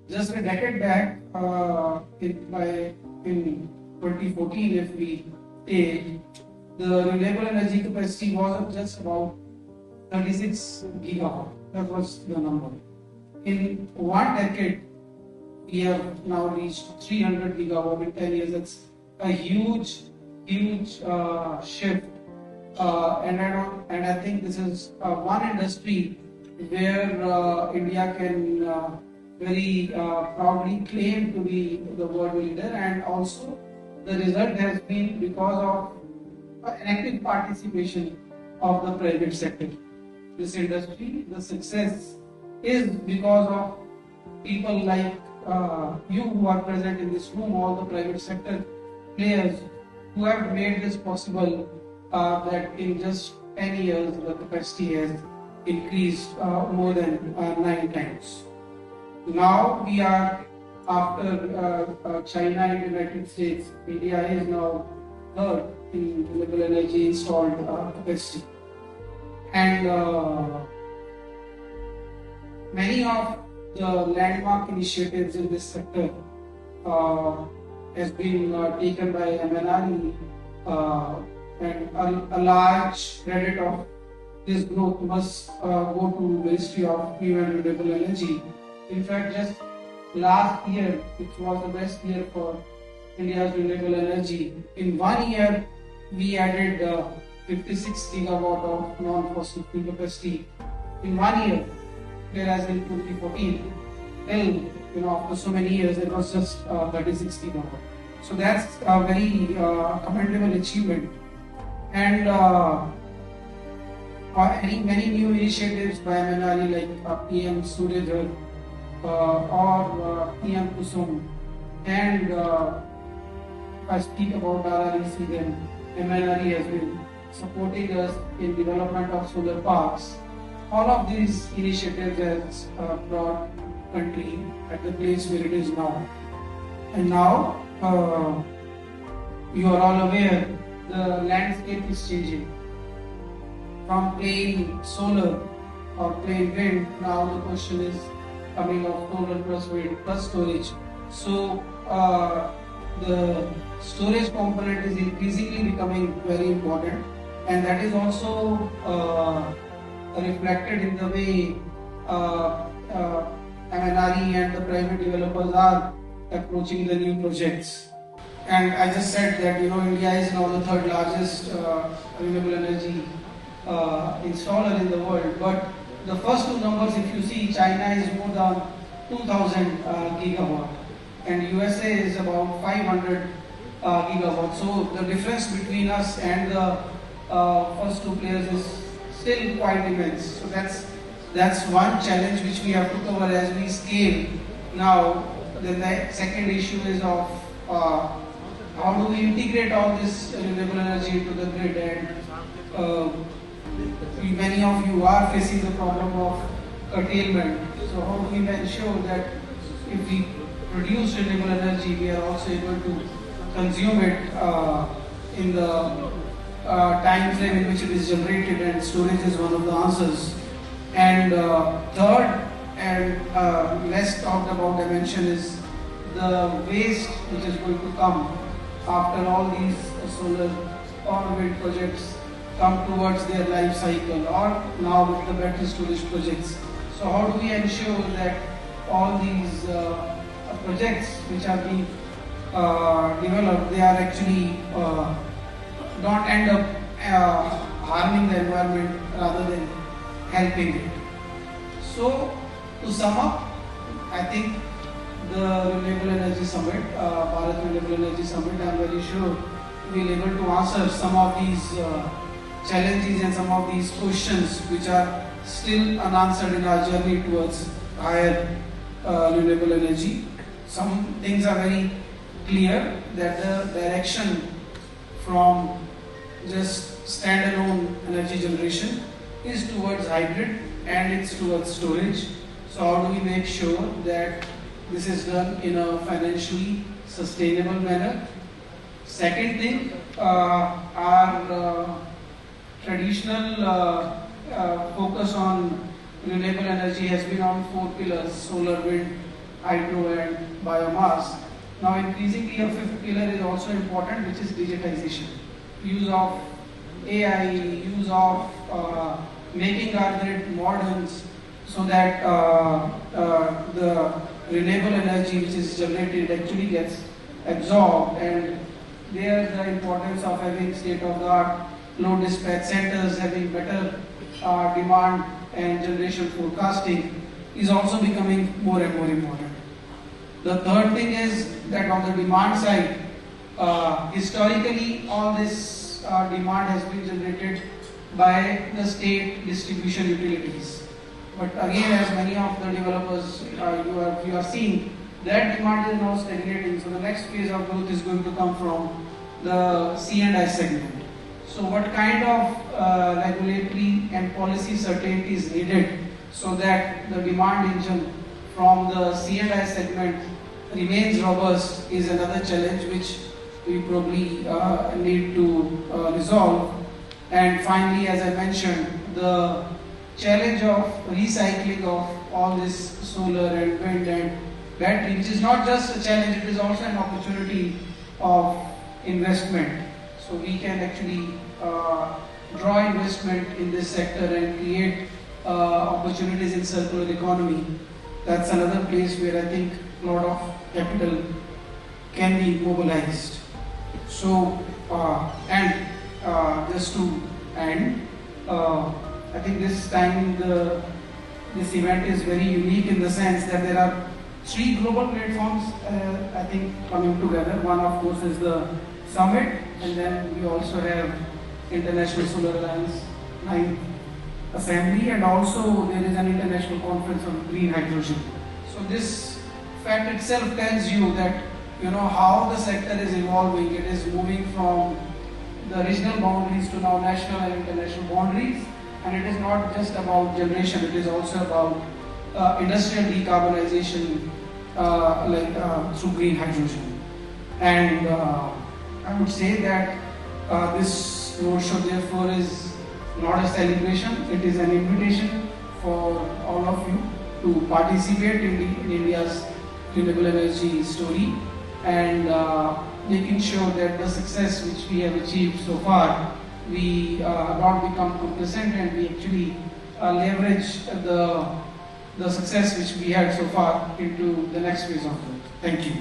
Just a decade back, in 2014, if we take, the renewable energy capacity was just about 36 gigawatt. That was the number. In one decade, we have now reached 300 gigawatt in 10 years. That's a huge, huge shift. And I think this is one industry where India can very proudly claim to be the world leader, and also the result has been because of an active participation of the private sector. This industry, the success is because of people like you who are present in this room, all the private sector players who have made this possible, that in just 10 years the capacity has increased more than 9 times. Now we are, after China and United States, India is now third in renewable energy installed capacity. And many of the landmark initiatives in this sector has been taken by MNRE, and a large credit of this growth must go to Ministry of New and Renewable Energy. In fact, just last year, which was the best year for India's renewable energy, in 1 year we added 56 gigawatt of non-fossil fuel capacity in 1 year, whereas in 2014, till after so many years, it was just 36 gigawatt. So that's a very commendable achievement. And many new initiatives by MNRE like PM Surya or PM Kusum, and I speak about RRECL. MNRE has been supporting us in development of solar parks. All of these initiatives has brought country at the place where it is now. And now you are all aware the landscape is changing. From plain solar or plain wind, now the question is coming of solar plus wind plus storage. So the storage component is increasingly becoming very important, and that is also reflected in the way MNRE and the private developers are approaching the new projects. And I just said that India is now the third largest renewable energy installer in the world. But the first two numbers, if you see, China is more than 2,000 gigawatt, and USA is about 500 gigawatt. So the difference between us and the first two players is still quite immense. So that's one challenge which we have to cover as we scale. Now, then the second issue is of how do we integrate all this renewable energy into the grid, and many of you are facing the problem of curtailment. So how do we ensure that if we produce renewable energy, we are also able to consume it in the time frame in which it is generated, and storage is one of the answers. And third, and less talked about dimension, is the waste which is going to come after all these solar or wind projects come towards their life cycle, or now with the battery storage projects. So how do we ensure that all these projects which are being developed, they are actually don't end up harming the environment rather than helping it. So to sum up, I think the Renewable Energy Summit, Bharat Renewable Energy Summit, I am very sure we will able to answer some of these challenges and some of these questions which are still unanswered in our journey towards higher renewable energy. Some things are very clear, that the direction from just standalone energy generation is towards hybrid, and it's towards storage. So how do we make sure that this is done in a financially sustainable manner? Second thing, our traditional focus on renewable energy has been on 4 pillars: solar, wind, hydro and biomass. Now increasingly a fifth pillar is also important, which is digitization. Use of AI, use of making our grid modern so that the renewable energy which is generated actually gets absorbed, and there the importance of having state-of-the-art load dispatch centers, having better demand and generation forecasting is also becoming more and more important. The third thing is that on the demand side, historically all this demand has been generated by the state distribution utilities. But again, as many of the developers you are seeing, that demand is now stagnating. So the next phase of growth is going to come from the C&I segment. So what kind of regulatory and policy certainty is needed so that the demand engine from the C&I segment remains robust is another challenge which we probably need to resolve. And finally, as I mentioned, the challenge of recycling of all this solar and wind and battery, which is not just a challenge, it is also an opportunity of investment. So we can actually draw investment in this sector and create opportunities in circular economy. That's another place where I think a lot of capital can be mobilized. So, just to end, I think this time this event is very unique in the sense that there are 3 global platforms I think coming together. One of course is the summit, and then we also have International Solar Alliance 9th Assembly, and also there is an international conference on green hydrogen. So this fact itself tells you that how the sector is evolving. It is moving from the regional boundaries to now national and international boundaries, and it is not just about generation, it is also about industrial decarbonization through green hydrogen. And I would say that this roadshow therefore is not a celebration, it is an invitation for all of you to participate in India's renewable energy story, and making sure that the success which we have achieved so far, we not become complacent and we actually leverage the success which we had so far into the next phase of growth. Thank you.